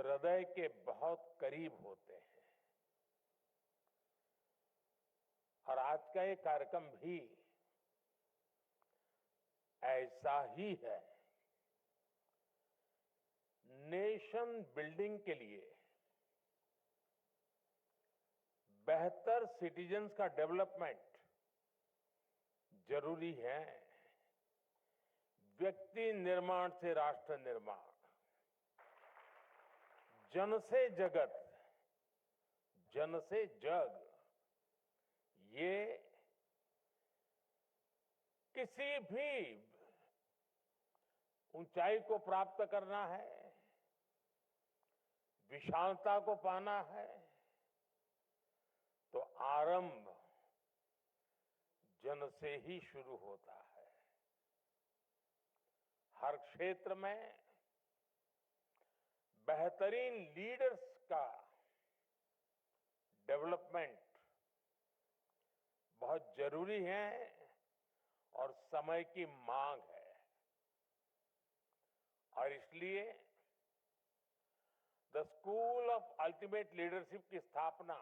जो हृदय के बहुत करीब होते हैं। और आज का ये कार्यक्रम भी ऐसा ही है। नेशन बिल्डिंग के लिए, बेहतर सिटीजन्स का डेवलपमेंट जरूरी है। व्यक्ति निर्माण से राष्ट्र निर्माण, जन से जगत, जन से जग, ये किसी भी ऊंचाई को प्राप्त करना है, विशालता को पाना है, तो आरंभ जन से ही शुरू होता है। हर क्षेत्र में बेहतरीन लीडर्स का डेवलपमेंट बहुत जरूरी है और समय की मांग है। और इसलिए the school of ultimate leadership की स्थापना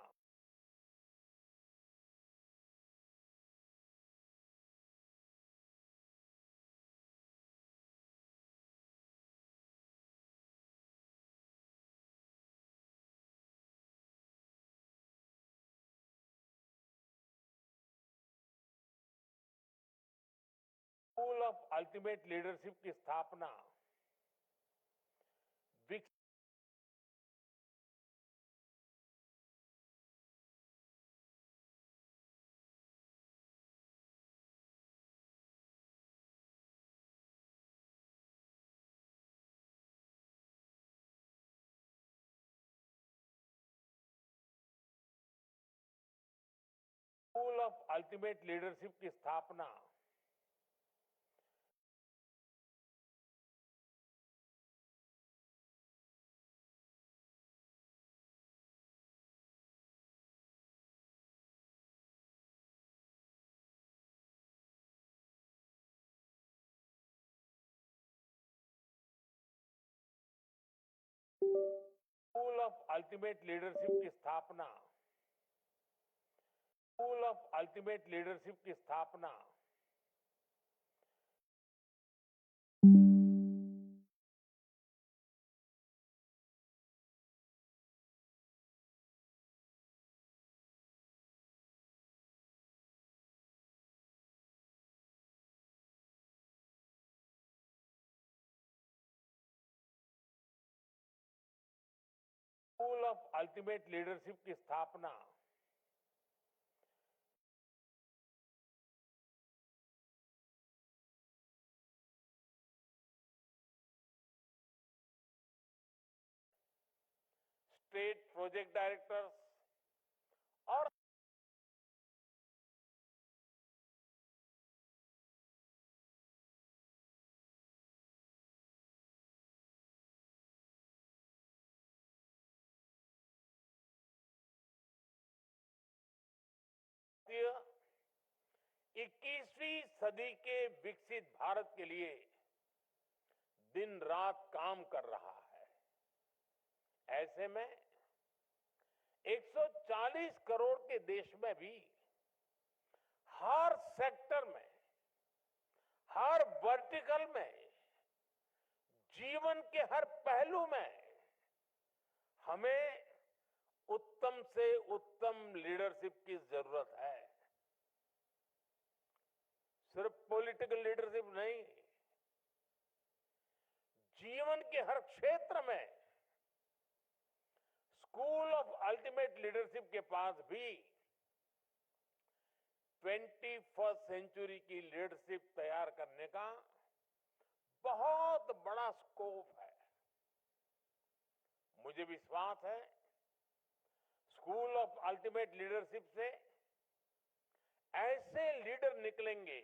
स्कूल ऑफ अल्टीमेट लीडरशिप की स्थापना स्कूल ऑफ अल्टीमेट लीडरशिप की स्थापना स्कूल ऑफ अल्टीमेट लीडरशिप की स्थापना स्कूल ऑफ अल्टीमेट लीडरशिप की स्थापना स्कूल ऑफ अल्टीमेट लीडरशिप की स्थापना स्टेट प्रोजेक्ट डायरेक्टर्स और भारतीय 21वीं सदी के विकसित भारत के लिए दिन रात काम कर रहा है। ऐसे में 140 करोड़ के देश में भी हर सेक्टर में, हर वर्टिकल में, जीवन के हर पहलू में हमें उत्तम से उत्तम लीडरशिप की जरूरत है। सिर्फ पॉलिटिकल लीडरशिप नहीं, जीवन के हर क्षेत्र में स्कूल ऑफ अल्टीमेट लीडरशिप के पास भी 21st सेंचुरी की लीडरशिप तैयार करने का बहुत बड़ा स्कोप है। मुझे विश्वास है स्कूल ऑफ अल्टीमेट लीडरशिप से ऐसे लीडर निकलेंगे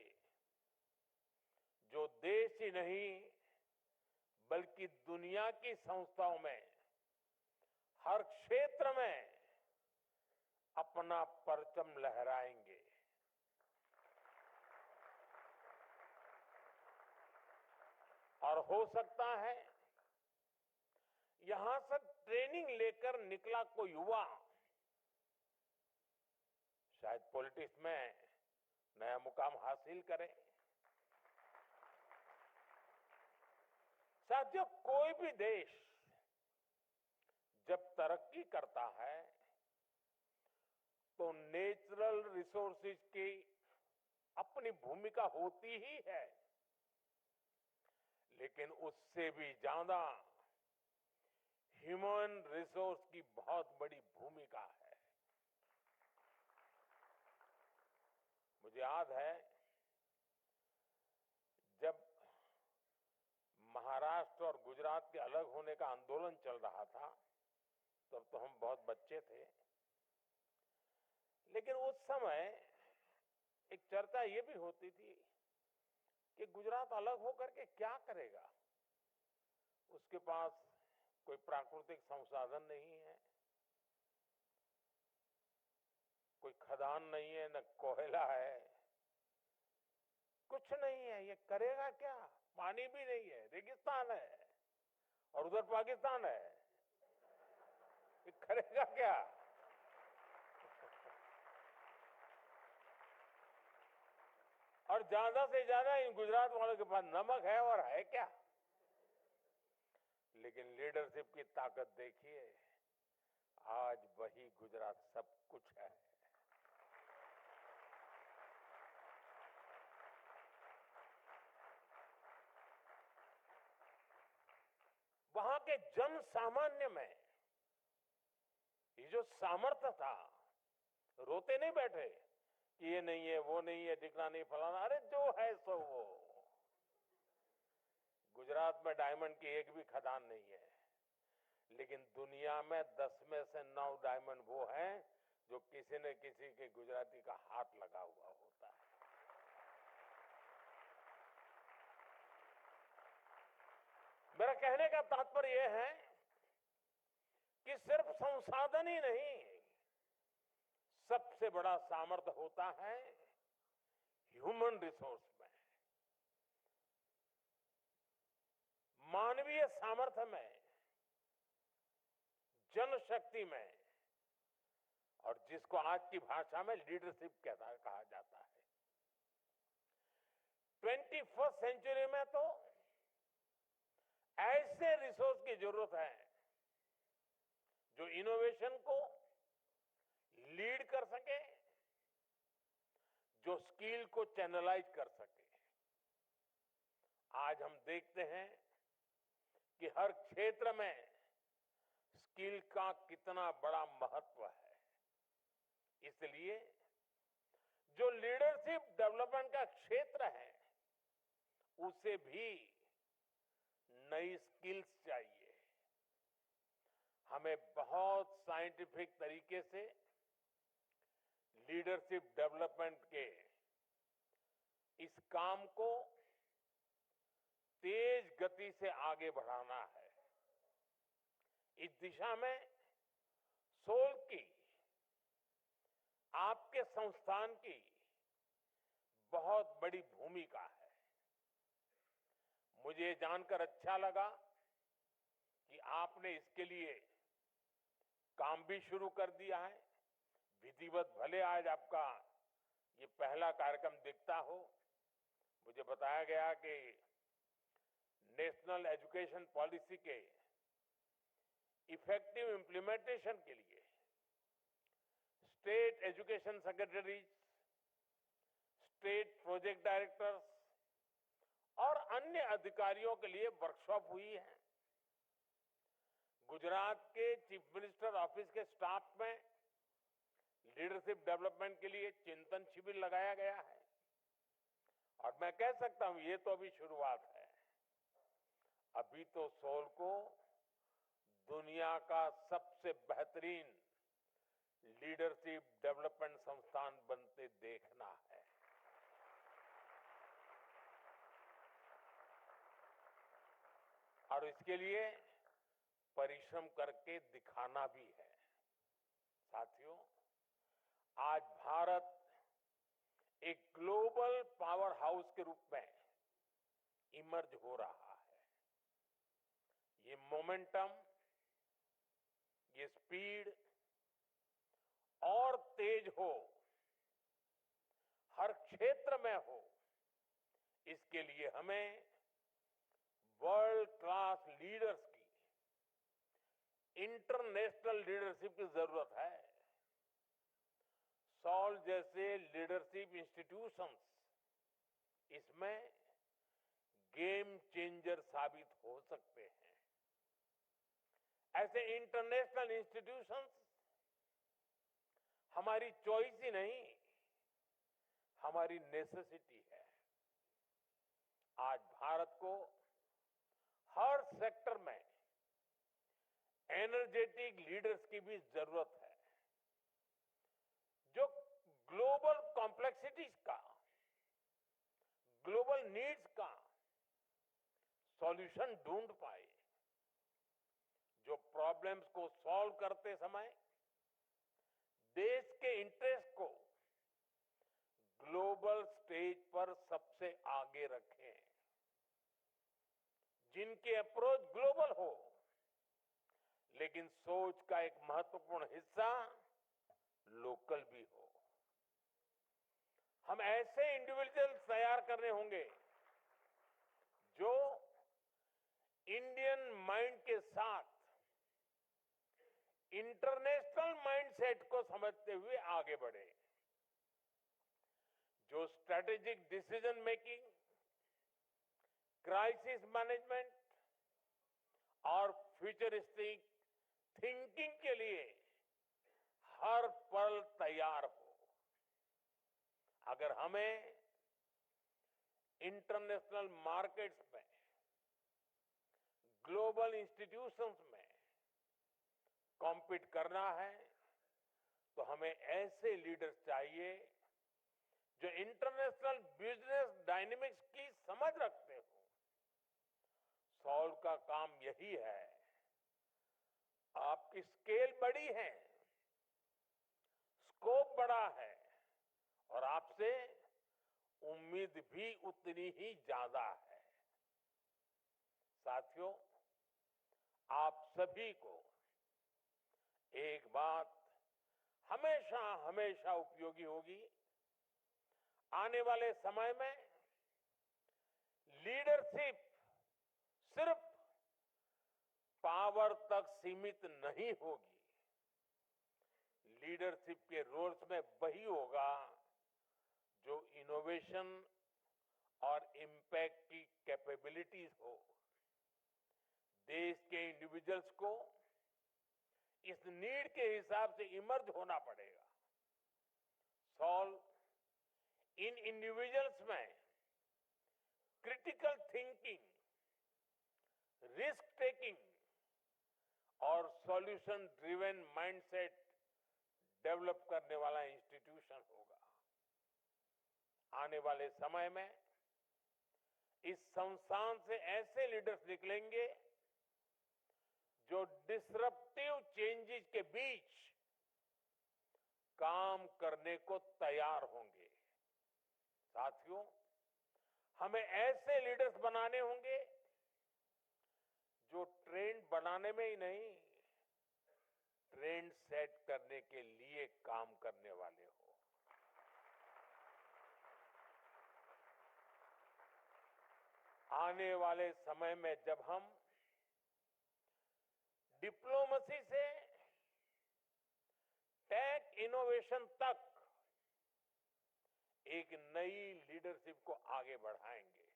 जो देश ही नहीं बल्कि दुनिया की संस्थाओं में हर क्षेत्र में अपना परचम लहराएंगे। और हो सकता है यहां से ट्रेनिंग लेकर निकला कोई युवा शायद पॉलिटिक्स में नया मुकाम हासिल करे। साथियों, कोई भी देश जब तरक्की करता है तो नेचुरल रिसोर्सेज की अपनी भूमिका होती ही है, लेकिन उससे भी ज्यादा ह्यूमन रिसोर्स की बहुत बड़ी भूमिका है। मुझे याद है जब महाराष्ट्र और गुजरात के अलग होने का आंदोलन चल रहा था, तब तो हम बहुत बच्चे थे, लेकिन उस समय एक चर्चा ये भी होती थी कि गुजरात अलग होकर के क्या करेगा। उसके पास कोई प्राकृतिक संसाधन नहीं है, कोई खदान नहीं है, न कोयला है, कुछ नहीं है, ये करेगा क्या? पानी भी नहीं है, रेगिस्तान है, और उधर पाकिस्तान है, ये करेगा क्या? और ज्यादा से ज्यादा इन गुजरात वालों के पास नमक है, और है क्या? लेकिन लीडरशिप की ताकत देखिए, आज वही गुजरात सब कुछ है। वहां के जन सामान्य में ये जो सामर्थ्य था, रोते नहीं बैठे कि ये नहीं है, वो नहीं है, दिखना नहीं, फलाना, अरे जो है सो वो। गुजरात में डायमंड की एक भी खदान नहीं है, लेकिन दुनिया में 10 में से 9 डायमंड वो हैं जो किसी न किसी के गुजराती का हाथ लगा हुआ होता है। मेरा कहने का तात्पर्य यह है कि सिर्फ संसाधन ही नहीं, सबसे बड़ा सामर्थ्य होता है ह्यूमन रिसोर्स में, मानवीय सामर्थ्य में, जनशक्ति में, और जिसको आज की भाषा में लीडरशिप कहा जाता है। 21st सेंचुरी में तो ऐसे रिसोर्स की जरूरत है जो इनोवेशन को लीड कर सके, जो स्किल को चैनलाइज कर सके। आज हम देखते हैं कि हर क्षेत्र में स्किल का कितना बड़ा महत्व है। इसलिए जो लीडरशिप डेवलपमेंट का क्षेत्र है, उसे भी नई स्किल्स चाहिए। हमें बहुत साइंटिफिक तरीके से लीडरशिप डेवलपमेंट के इस काम को तेज गति से आगे बढ़ाना है। इस दिशा में सोल की, आपके संस्थान की बहुत बड़ी भूमिका है। मुझे जानकर अच्छा लगा कि आपने इसके लिए काम भी शुरू कर दिया है। विधिवत भले आज आपका ये पहला कार्यक्रम दिखता हो, मुझे बताया गया कि नेशनल एजुकेशन पॉलिसी के इफेक्टिव इंप्लीमेंटेशन के लिए state education secretaries, state project directors और अन्य अधिकारियों के लिए वर्कशॉप हुई है। गुजरात के चीफ मिनिस्टर ऑफिस के स्टाफ में लीडरशिप डेवलपमेंट के लिए चिंतन शिविर लगाया गया है। और मैं कह सकता हूं, ये तो अभी शुरुआत है। अभी तो सोल को दुनिया का सबसे बेहतरीन लीडरशिप डेवलपमेंट संस्थान बनते देखना है। और इसके लिए परिश्रम करके दिखाना भी है। साथियों, आज भारत एक ग्लोबल पावर हाउस के रूप में इमर्ज हो रहा है। ये मोमेंटम ये स्पीड और तेज हो, हर क्षेत्र में हो, इसके लिए हमें वर्ल्ड क्लास लीडर्स की, इंटरनेशनल लीडरशिप की जरूरत है। सॉल जैसे लीडरशिप इंस्टीट्यूशंस इसमें गेम चेंजर साबित हो सकते हैं। ऐसे इंटरनेशनल इंस्टीट्यूशंस हमारी चॉइस ही नहीं, हमारी नेसेसिटी है। आज भारत को हर सेक्टर में एनर्जेटिक लीडर्स की भी जरूरत है, जो ग्लोबल कॉम्प्लेक्सिटीज का, ग्लोबल नीड्स का सॉल्यूशन ढूंढ पाए, जो प्रॉब्लम्स को सॉल्व करते समय देश के इंटरेस्ट को ग्लोबल स्टेज पर सबसे आगे रखें, जिनकी अप्रोच ग्लोबल हो, लेकिन सोच का एक महत्वपूर्ण हिस्सा लोकल भी हो। हम ऐसे इंडिविजुअल्स तैयार करने होंगे जो इंडियन माइंड के साथ इंटरनेशनल माइंडसेट को समझते हुए आगे बढ़े, जो strategic decision making, crisis management और फ्यूचरिस्टिक थिंकिंग के लिए हर पल तैयार हो। अगर हमें इंटरनेशनल मार्केट्स में, ग्लोबल इंस्टीट्यूशंस में कॉम्पीट करना है, तो हमें ऐसे लीडर्स चाहिए जो इंटरनेशनल बिजनेस डायनेमिक्स की समझ रखते हो। सॉल्व का काम यही है। आपकी स्केल बड़ी है, स्कोप बड़ा है और आपसे उम्मीद भी उतनी ही ज्यादा है। साथियों, आप सभी को एक बात हमेशा हमेशा उपयोगी होगी। आने वाले समय में लीडरशिप सिर्फ पावर तक सीमित नहीं होगी। लीडरशिप के रोल्स में वही होगा जो इनोवेशन और इम्पैक्ट की कैपेबिलिटीज हो। देश के इंडिविजुअल्स को इस नीड के हिसाब से इमर्ज होना पड़ेगा। सॉल्व इन इंडिविजुअल्स में क्रिटिकल थिंकिंग, रिस्क टेकिंग और सॉल्यूशन ड्रिवन माइंडसेट डेवलप करने वाला इंस्टीट्यूशन होगा। आने वाले समय में इस संस्थान से ऐसे लीडर्स निकलेंगे जो डिसरप्टिव चेंजेस के बीच काम करने को तैयार होंगे। साथियों, हमें ऐसे लीडर्स बनाने होंगे जो ट्रेंड बनाने में ही नहीं, ट्रेंड सेट करने के लिए काम करने वाले हो। आने वाले समय में जब हम डिप्लोमेसी से टेक इनोवेशन तक एक नई लीडरशिप को आगे बढ़ाएंगे,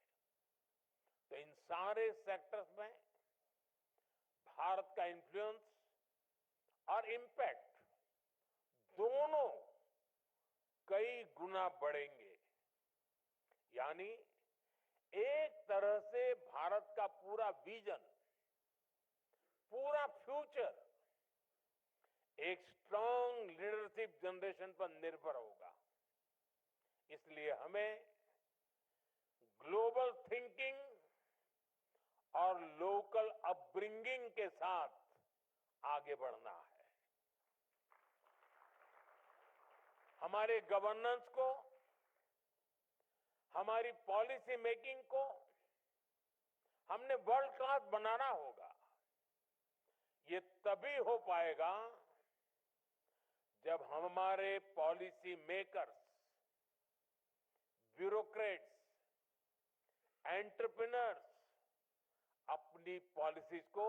तो इन सारे सेक्टर्स में भारत का इन्फ्लुएंस और इम्पैक्ट दोनों कई गुना बढ़ेंगे। यानी एक तरह से भारत का पूरा विजन, पूरा फ्यूचर एक स्ट्रांग लीडरशिप जनरेशन पर निर्भर होगा। इसलिए हमें ग्लोबल थिंकिंग और लोकल अपब्रिंगिंग के साथ आगे बढ़ना है। हमारे गवर्नेंस को, हमारी पॉलिसी मेकिंग को हमने वर्ल्ड क्लास बनाना होगा। ये तभी हो पाएगा जब हमारे पॉलिसी मेकर्स, ब्यूरोक्रेट्स, एंटरप्रेन्योर्स अपनी पॉलिसीज को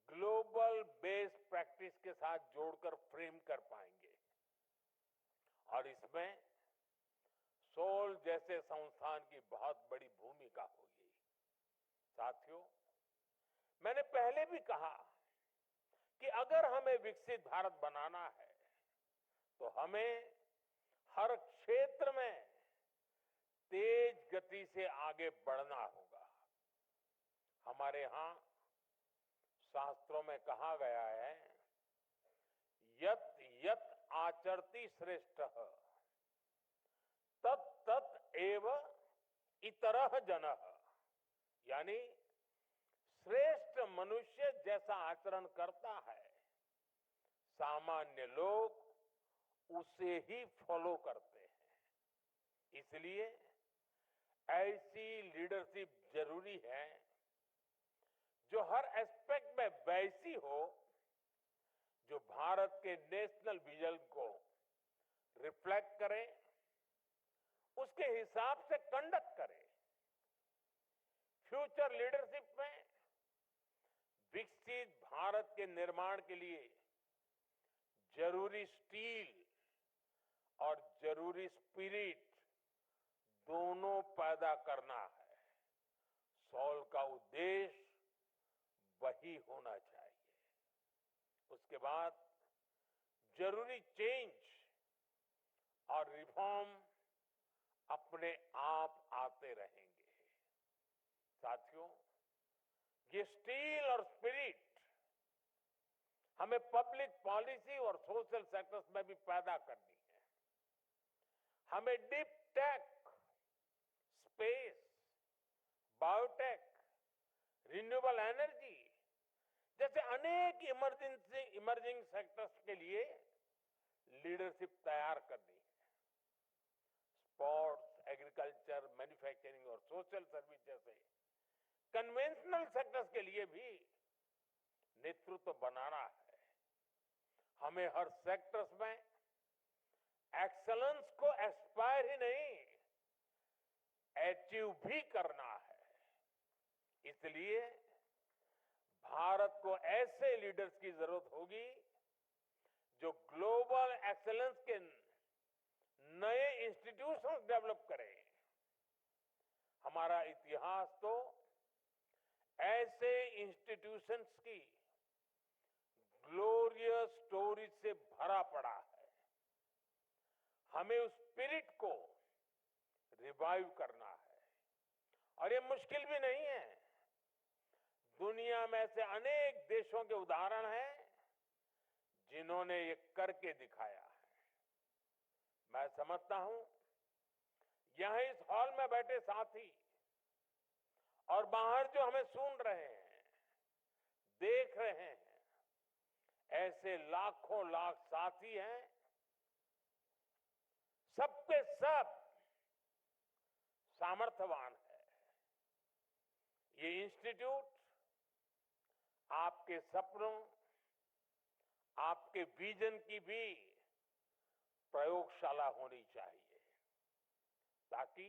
ग्लोबल बेस्ड प्रैक्टिस के साथ जोड़कर फ्रेम कर पाएंगे। और इसमें सोल जैसे संस्थान की बहुत बड़ी भूमिका होगी। साथियों, मैंने पहले भी कहा कि अगर हमें विकसित भारत बनाना है तो हमें हर क्षेत्र में तेज गति से आगे बढ़ना होगा। हमारे यहां शास्त्रों में कहा गया है, यत यत आचरति श्रेष्ठ तत् तत् एव इतरः जनः, यानी श्रेष्ठ मनुष्य जैसा आचरण करता है, सामान्य लोग उसे ही फॉलो करते हैं। इसलिए ऐसी लीडरशिप जरूरी है जो हर एस्पेक्ट में वैसी हो जो भारत के नेशनल विजन को रिफ्लेक्ट करे, उसके हिसाब से कंडक्ट करे। फ्यूचर लीडरशिप में विकसित भारत के निर्माण के लिए जरूरी स्टील और जरूरी स्पिरिट दोनों पैदा करना है। सॉल का उद्देश्य वही होना चाहिए। उसके बाद जरूरी चेंज और रिफॉर्म अपने आप आते रहेंगे। साथियों, ये स्टील और स्पिरिट हमें पब्लिक पॉलिसी और सोशल सेक्टर्स में भी पैदा करनी है। हमें deep tech, space, biotech, renewable energy जैसे अनेक इमर्जिंग सेक्टर्स के लिए लीडरशिप तैयार करनी है। स्पोर्ट्स, एग्रीकल्चर, मैन्युफैक्चरिंग और सोशल सर्विस जैसे कन्वेंशनल सेक्टर्स के लिए भी नेतृत्व बनाना है। हमें हर सेक्टर्स में एक्सेलेंस को एस्पायर ही नहीं, अचीव भी करना है। इसलिए भारत को ऐसे लीडर्स की जरूरत होगी जो ग्लोबल एक्सेलेंस के नए इंस्टीट्यूशंस डेवलप करें। हमारा इतिहास तो ऐसे इंस्टीट्यूशंस की ग्लोरियस स्टोरी से भरा पड़ा है। हमें उस स्पिरिट को रिवाइव करना है और ये मुश्किल भी नहीं है। दुनिया में ऐसे अनेक देशों के उदाहरण हैं जिन्होंने ये करके दिखाया है। मैं समझता हूं यहां इस हॉल में बैठे साथी और बाहर जो हमें सुन रहे हैं, देख रहे हैं, ऐसे लाखों लाख साथी हैं। सबके सब सामर्थ्यवान है। ये इंस्टीट्यूट आपके सपनों, आपके विजन की भी प्रयोगशाला होनी चाहिए, ताकि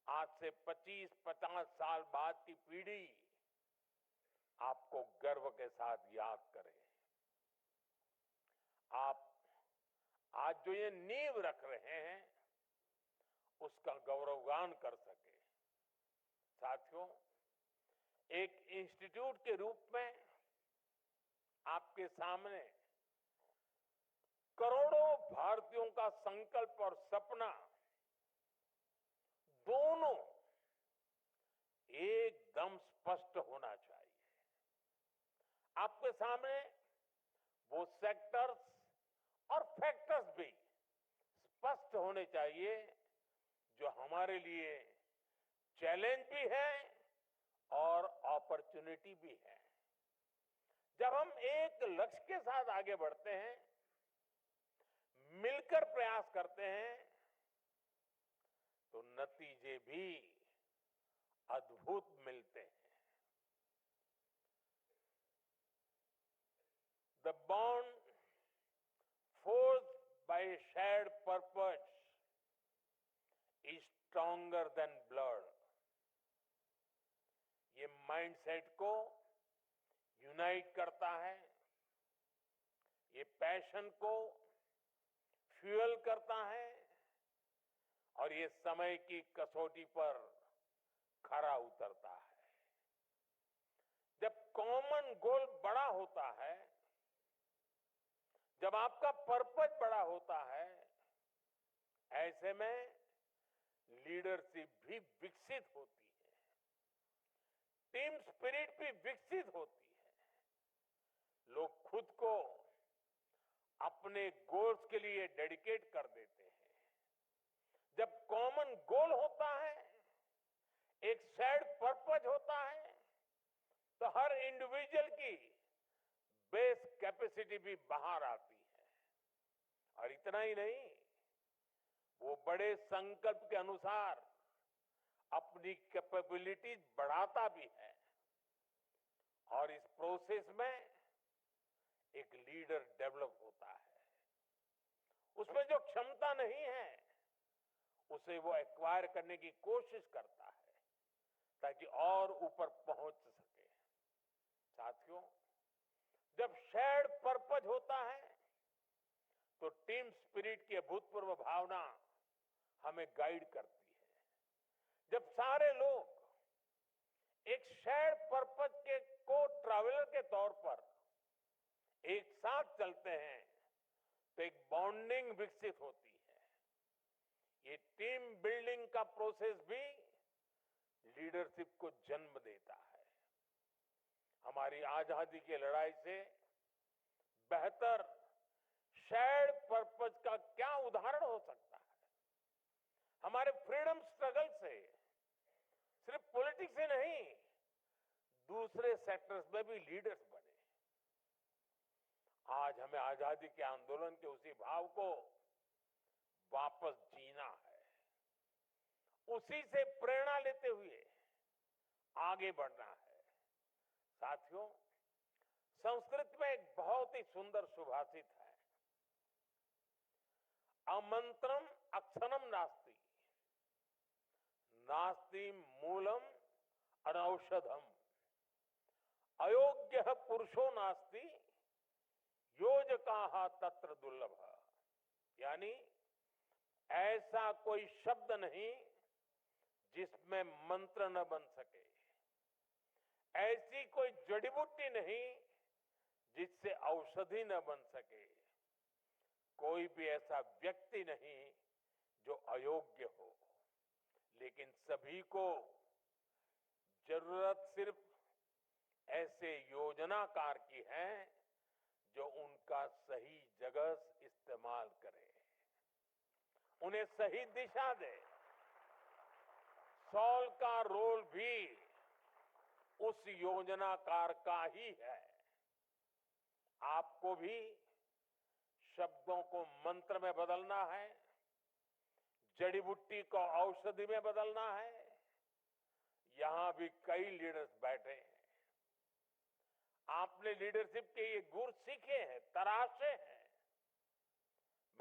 आज से 25-50 साल बाद की पीढ़ी आपको गर्व के साथ याद करे। आप आज जो ये नींव रख रहे हैं उसका गौरवगान कर सके। साथियों, एक इंस्टीट्यूट के रूप में आपके सामने करोड़ों भारतीयों का संकल्प और सपना दोनों एकदम स्पष्ट होना चाहिए। आपके सामने वो सेक्टर्स और फैक्टर्स भी स्पष्ट होने चाहिए जो हमारे लिए चैलेंज भी है और अपॉर्चुनिटी भी है। जब हम एक लक्ष्य के साथ आगे बढ़ते हैं, मिलकर प्रयास करते हैं, तो नतीजे भी अद्भुत मिलते हैं। bond forged by a shared purpose is stronger than blood. ये माइंडसेट को यूनाइट करता है, ये पैशन को फ्यूल करता है और ये समय की कसौटी पर खरा उतरता है। जब कॉमन गोल बड़ा होता है, जब आपका पर्पस बड़ा होता है, ऐसे में लीडरशिप भी विकसित होती है, टीम स्पिरिट भी विकसित होती है। लोग खुद को अपने गोल्स के लिए डेडिकेट कर देते हैं। जब कॉमन गोल होता है, एक शेयर्ड पर्पस होता है, तो हर इंडिविजुअल की बेस कैपेसिटी भी बाहर आती है। और इतना ही नहीं, वो बड़े संकल्प के अनुसार अपनी कैपेबिलिटीज बढ़ाता भी है और इस प्रोसेस में एक लीडर डेवलप होता है। उसमें जो क्षमता नहीं है, उसे वो एक्वायर करने की कोशिश करता है ताकि और ऊपर पहुंच सके। साथियों, जब शेयर्ड पर्पस होता है तो टीम स्पिरिट की अभूतपूर्व भावना हमें गाइड करती है। जब सारे लोग एक शेयर्ड पर्पस के को ट्रैवलर के तौर पर एक साथ चलते हैं तो एक बॉन्डिंग विकसित होती है। ये टीम बिल्डिंग का प्रोसेस भी लीडरशिप को जन्म देता है। हमारी आजादी की लड़ाई से बेहतर शेयर्ड पर्पस का क्या उदाहरण हो सकता है। हमारे फ्रीडम स्ट्रगल से सिर्फ पॉलिटिक्स से नहीं, दूसरे सेक्टर्स में भी लीडर्स बने। आज हमें आजादी के आंदोलन के उसी भाव को वापस जीना है, उसी से प्रेरणा लेते हुए आगे बढ़ना है। साथियों, संस्कृत में एक बहुत ही सुंदर सुभाषित है, अमंत्रम अक्षरम नास्ति, नास्ति मूलम अनौषधम, अयोग्य पुरुषो नास्ति, योजकाः तत्र दुर्लभ। यानी ऐसा कोई शब्द नहीं जिसमें मंत्र न बन सके, ऐसी कोई जड़ी बूटी नहीं जिससे औषधि न बन सके, कोई भी ऐसा व्यक्ति नहीं जो अयोग्य हो। लेकिन सभी को जरूरत सिर्फ ऐसे योजनाकार की है जो उनका सही जगह इस्तेमाल करे, उन्हें सही दिशा दे। सॉल का रोल भी उस योजनाकार का ही है। आपको भी शब्दों को मंत्र में बदलना है, जड़ी बूटी को औषधि में बदलना है। यहां भी कई लीडर्स बैठे हैं। आपने लीडरशिप के ये गुर सीखे हैं, तराशे हैं।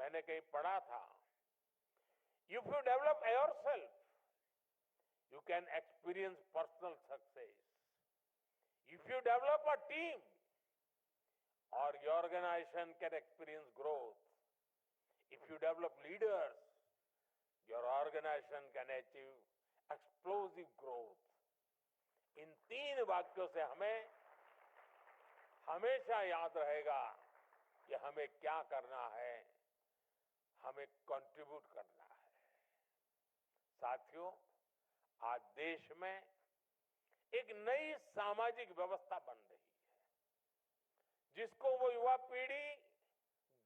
मैंने कहीं पढ़ा था, if you develop yourself you can experience personal success. If you develop a team, or your organization can experience growth. If you develop leaders, your organization can achieve explosive growth. इन तीन वाक्यों से हमें हमेशा याद रहेगा कि हमें क्या करना है, हमें कंट्रीब्यूट करना है। साथियों, आज देश में एक नई सामाजिक व्यवस्था बन रही है, जिसको वो युवा पीढ़ी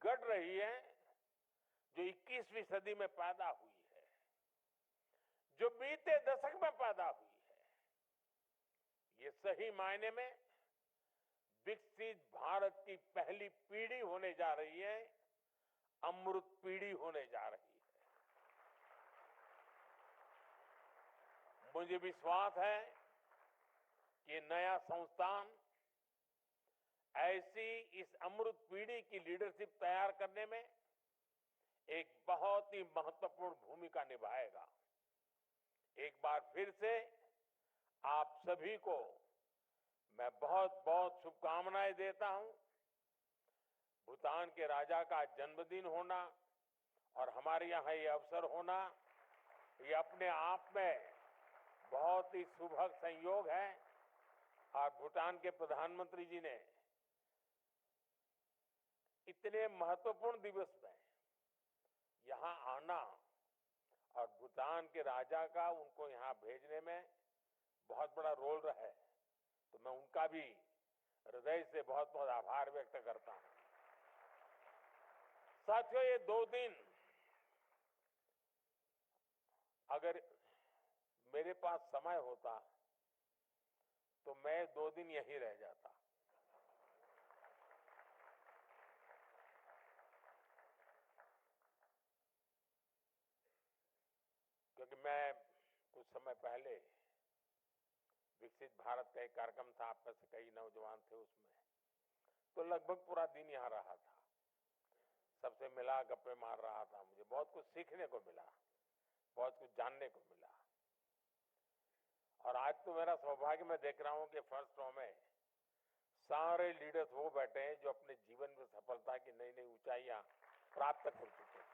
गढ़ रही है जो 21वीं सदी में पैदा हुई है, जो बीते दशक में पैदा हुई है। ये सही मायने में विकसित भारत की पहली पीढ़ी होने जा रही है, अमृत पीढ़ी होने जा रही है। मुझे विश्वास है कि नया संस्थान ऐसी इस अमृत पीढ़ी की लीडरशिप तैयार करने में एक बहुत ही महत्वपूर्ण भूमिका निभाएगा। एक बार फिर से आप सभी को मैं बहुत बहुत शुभकामनाएं देता हूं। भूटान के राजा का जन्मदिन होना और हमारे यहां ये अवसर होना, ये अपने आप में बहुत ही सुभग संयोग है। और भूटान के प्रधानमंत्री जी ने इतने महत्वपूर्ण दिवस में यहां आना और भूटान के राजा का उनको यहां भेजने में बहुत बड़ा रोल रहा है, तो मैं उनका भी हृदय से बहुत बहुत आभार व्यक्त करता हूं। साथियों, ये 2 दिन अगर मेरे पास समय होता तो मैं 2 दिन यहीं रह जाता। क्योंकि मैं कुछ समय पहले विकसित भारत का एक कार्यक्रम था, आप में से कई नौजवान थे उसमें, तो लगभग पूरा दिन यहां रहा था, सबसे मिला, गप्पे मार रहा था। मुझे बहुत कुछ सीखने को मिला, बहुत कुछ जानने को मिला। और आज तो मेरा सौभाग्य, मैं देख रहा हूं कि फर्स्ट रो में सारे लीडर्स वो बैठे हैं जो अपने जीवन में सफलता की नई नई ऊंचाइयां प्राप्त कर चुके हैं।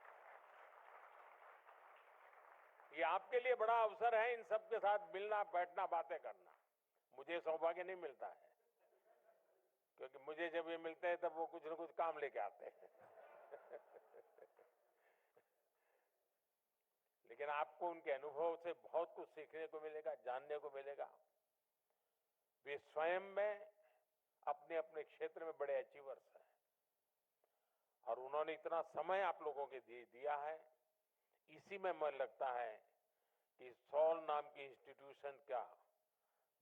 ये आपके लिए बड़ा अवसर है इन सबके साथ मिलना, बैठना, बातें करना। मुझे सौभाग्य नहीं मिलता है, क्योंकि मुझे जब ये मिलते हैं तब वो कुछ न कुछ काम लेके आते हैं। लेकिन आपको उनके अनुभव से बहुत कुछ सीखने को मिलेगा, जानने को मिलेगा। वे स्वयं में अपने अपने क्षेत्र में बड़े अचीवर्स हैं और उन्होंने इतना समय आप लोगों के दिया है। इसी में मन लगता है कि सॉल नाम की इंस्टीट्यूशन का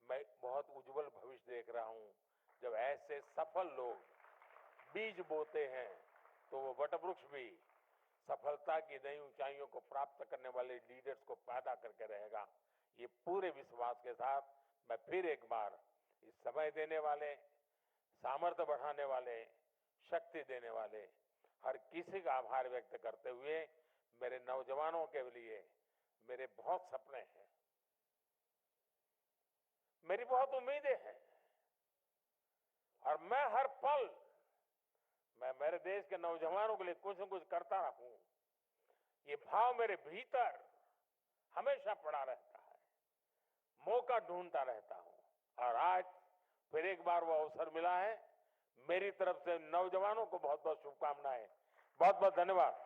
मैं बहुत उज्जवल भविष्य देख रहा हूं। जब ऐसे सफल लोग बीज बोते हैं तो वो वटवृक्ष भी सफलता की नई ऊंचाइयों को प्राप्त करने वाले लीडर्स को पैदा करके रहेगा। ये पूरे विश्वास के साथ मैं फिर एक बार इस समय देने वाले, सामर्थ्य बढ़ाने वाले, शक्ति देने वाले हर किसी का आभार व्यक्त करते हुए, मेरे नौजवानों के लिए मेरे बहुत सपने हैं, मेरी बहुत उम्मीदें हैं और मैं हर पल मैं मेरे देश के नौजवानों के लिए कुछ न कुछ करता रहूं, ये भाव मेरे भीतर हमेशा पड़ा रहता है। मौका ढूंढता रहता हूं और आज फिर एक बार वो अवसर मिला है। मेरी तरफ से नौजवानों को बहुत बहुत शुभकामनाएं, बहुत बहुत धन्यवाद।